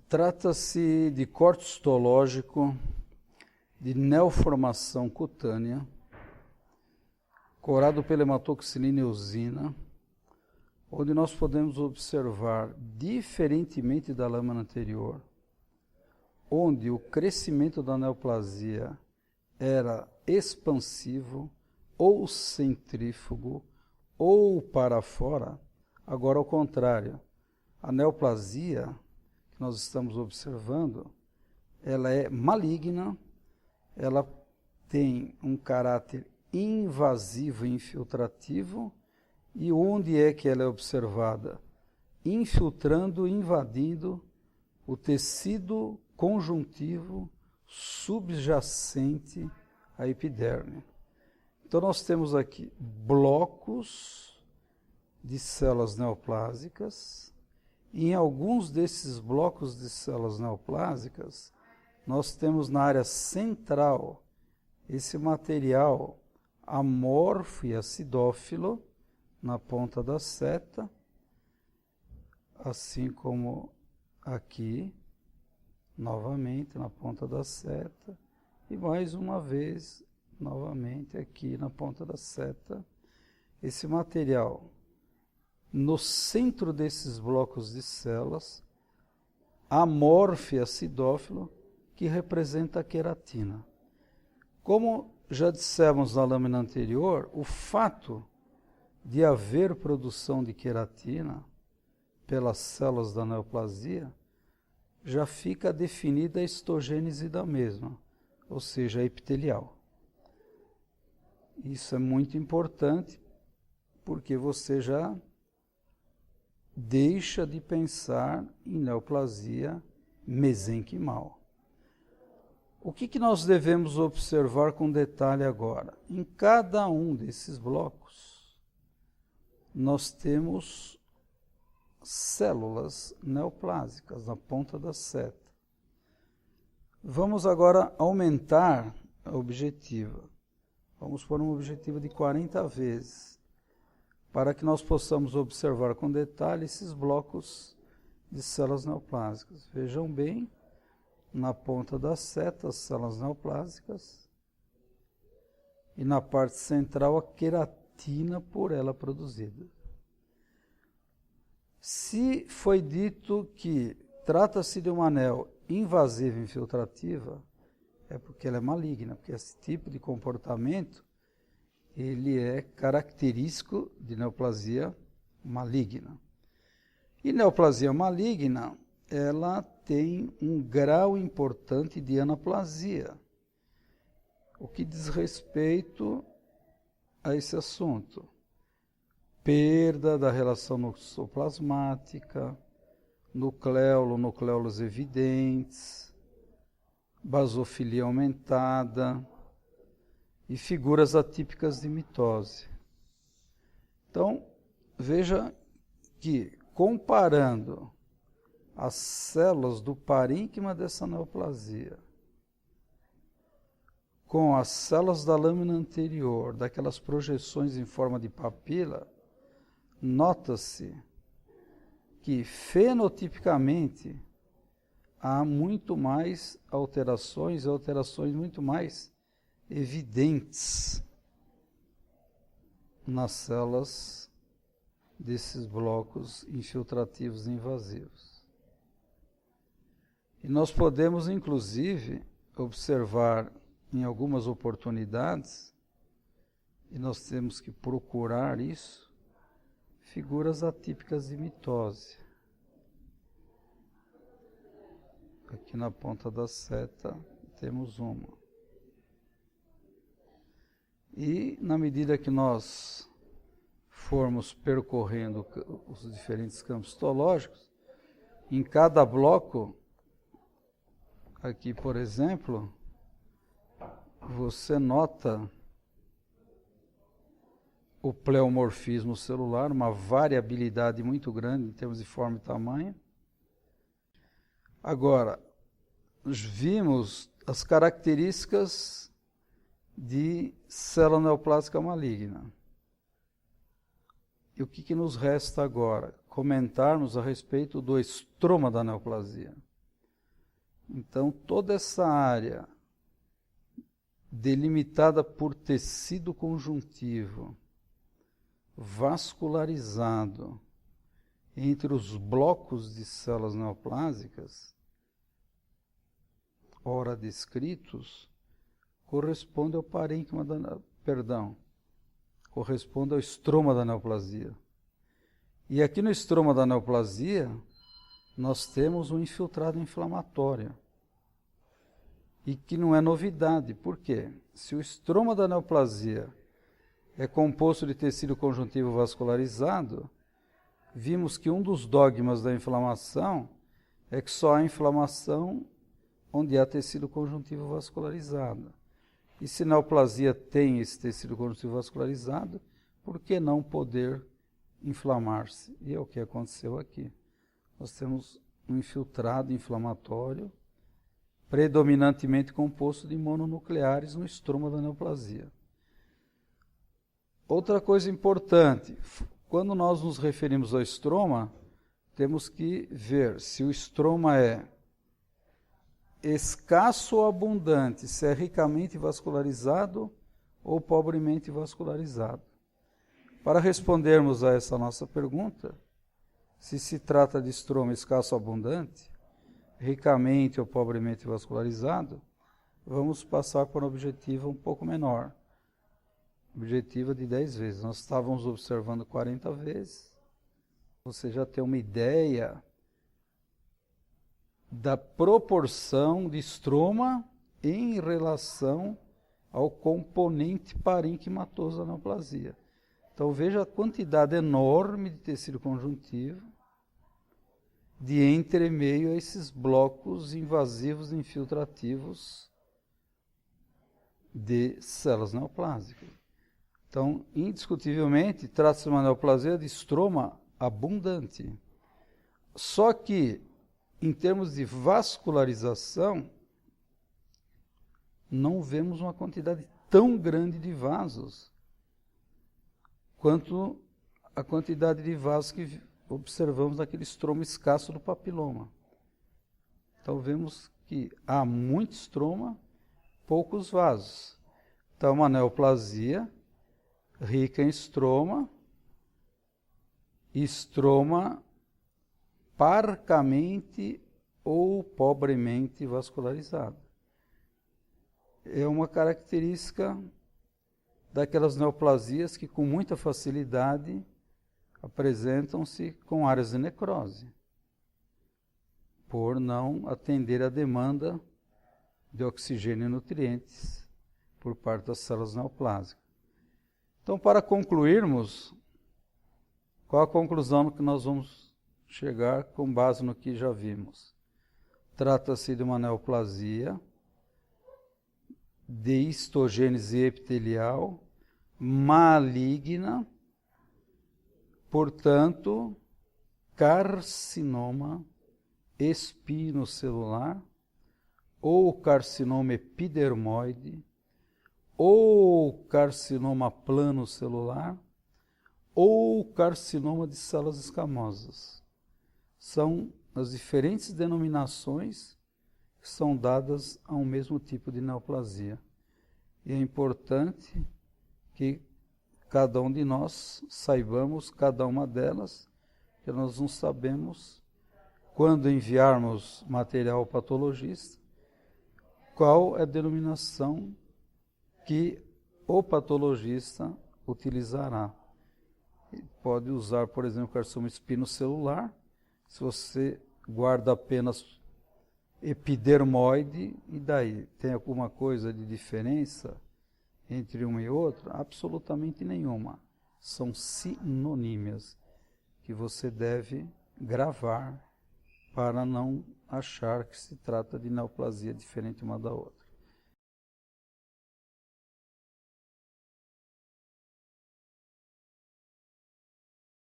Trata-se de corte histológico de neoformação cutânea, corado pela hematoxilina eosina, onde nós podemos observar, diferentemente da lâmina anterior, onde o crescimento da neoplasia era expansivo, ou centrífugo, ou para fora, agora ao contrário. A neoplasia que nós estamos observando, ela é maligna, ela tem um caráter invasivo e infiltrativo, e onde é que ela é observada? Infiltrando, invadindo o tecido conjuntivo subjacente à epiderme. Então nós temos aqui blocos de células neoplásicas, e em alguns desses blocos de células neoplásicas, nós temos na área central esse material amorfo e acidófilo na ponta da seta, assim como aqui, novamente na ponta da seta, e mais uma vez, novamente aqui na ponta da seta, esse material no centro desses blocos de células, amorfo e acidófilo, que representa a queratina. Como já dissemos na lâmina anterior, o fato de haver produção de queratina pelas células da neoplasia, já fica definida a histogênese da mesma, ou seja, a epitelial. Isso é muito importante, porque você já deixa de pensar em neoplasia mesenquimal. O que nós devemos observar com detalhe agora? Em cada um desses blocos, nós temos células neoplásicas na ponta da seta. Vamos agora aumentar a objetiva. Vamos pôr uma objetiva de 40 vezes, para que nós possamos observar com detalhe esses blocos de células neoplásicas. Vejam bem, na ponta da seta, as células neoplásicas, e na parte central a queratina por ela produzida. Se foi dito que trata-se de uma anel invasiva e infiltrativa, é porque ela é maligna, porque esse tipo de comportamento ele é característico de neoplasia maligna. E neoplasia maligna, ela tem um grau importante de anaplasia, o que diz respeito a esse assunto. Perda da relação noxoplasmática, nucléolos evidentes, basofilia aumentada e figuras atípicas de mitose. Então, veja que, comparando as células do parênquima dessa neoplasia com as células da lâmina anterior, daquelas projeções em forma de papila, nota-se que fenotipicamente há muito mais alterações muito mais evidentes nas células desses blocos infiltrativos e invasivos. E nós podemos, inclusive, observar em algumas oportunidades, e nós temos que procurar isso, figuras atípicas de mitose. Aqui na ponta da seta temos uma. E na medida que nós formos percorrendo os diferentes campos histológicos, em cada bloco, aqui por exemplo, você nota o pleomorfismo celular, uma variabilidade muito grande em termos de forma e tamanho. Agora, vimos as características de célula neoplásica maligna. E o que nos resta agora? Comentarmos a respeito do estroma da neoplasia. Então, toda essa área delimitada por tecido conjuntivo, vascularizado, entre os blocos de células neoplásicas, ora descritos, corresponde ao parênquima corresponde ao estroma da neoplasia. E aqui no estroma da neoplasia, nós temos um infiltrado inflamatório. E que não é novidade. Por quê? Se o estroma da neoplasia é composto de tecido conjuntivo vascularizado, vimos que um dos dogmas da inflamação é que só há inflamação onde há tecido conjuntivo vascularizado. E se neoplasia tem esse tecido conjuntivo vascularizado, por que não poder inflamar-se? E é o que aconteceu aqui. Nós temos um infiltrado inflamatório, predominantemente composto de mononucleares no estroma da neoplasia. Outra coisa importante, quando nós nos referimos ao estroma, temos que ver se o estroma é escasso ou abundante, se é ricamente vascularizado ou pobremente vascularizado. Para respondermos a essa nossa pergunta, se trata de estroma escasso ou abundante, ricamente ou pobremente vascularizado, vamos passar por um objetivo um pouco menor. Objetivo de 10 vezes. Nós estávamos observando 40 vezes. Você já tem uma ideia da proporção de estroma em relação ao componente parênquimatoso da neoplasia. Então veja a quantidade enorme de tecido conjuntivo de entremeio a esses blocos invasivos e infiltrativos de células neoplásicas. Então, indiscutivelmente, trata-se de uma neoplasia de estroma abundante. Só que, em termos de vascularização, não vemos uma quantidade tão grande de vasos quanto a quantidade de vasos que observamos naquele estroma escasso do papiloma. Então vemos que há muito estroma, poucos vasos. Então uma neoplasia rica em estroma parcamente ou pobremente vascularizado. É uma característica daquelas neoplasias que com muita facilidade apresentam-se com áreas de necrose, por não atender à demanda de oxigênio e nutrientes por parte das células neoplásicas. Então, para concluirmos, qual a conclusão que nós vamos chegar com base no que já vimos? Trata-se de uma neoplasia de histogênese epitelial maligna, portanto, carcinoma espinocelular, ou carcinoma epidermoide, ou carcinoma planocelular, ou carcinoma de células escamosas. São as diferentes denominações que são dadas a um mesmo tipo de neoplasia. E é importante que cada um de nós saibamos cada uma delas, que nós não sabemos, quando enviarmos material ao patologista, qual é a denominação que o patologista utilizará. Ele pode usar, por exemplo, carcinoma espinocelular, se você guarda apenas epidermoide, e daí? Tem alguma coisa de diferença entre um e outro? Absolutamente nenhuma. São sinonímias que você deve gravar para não achar que se trata de neoplasia diferente uma da outra.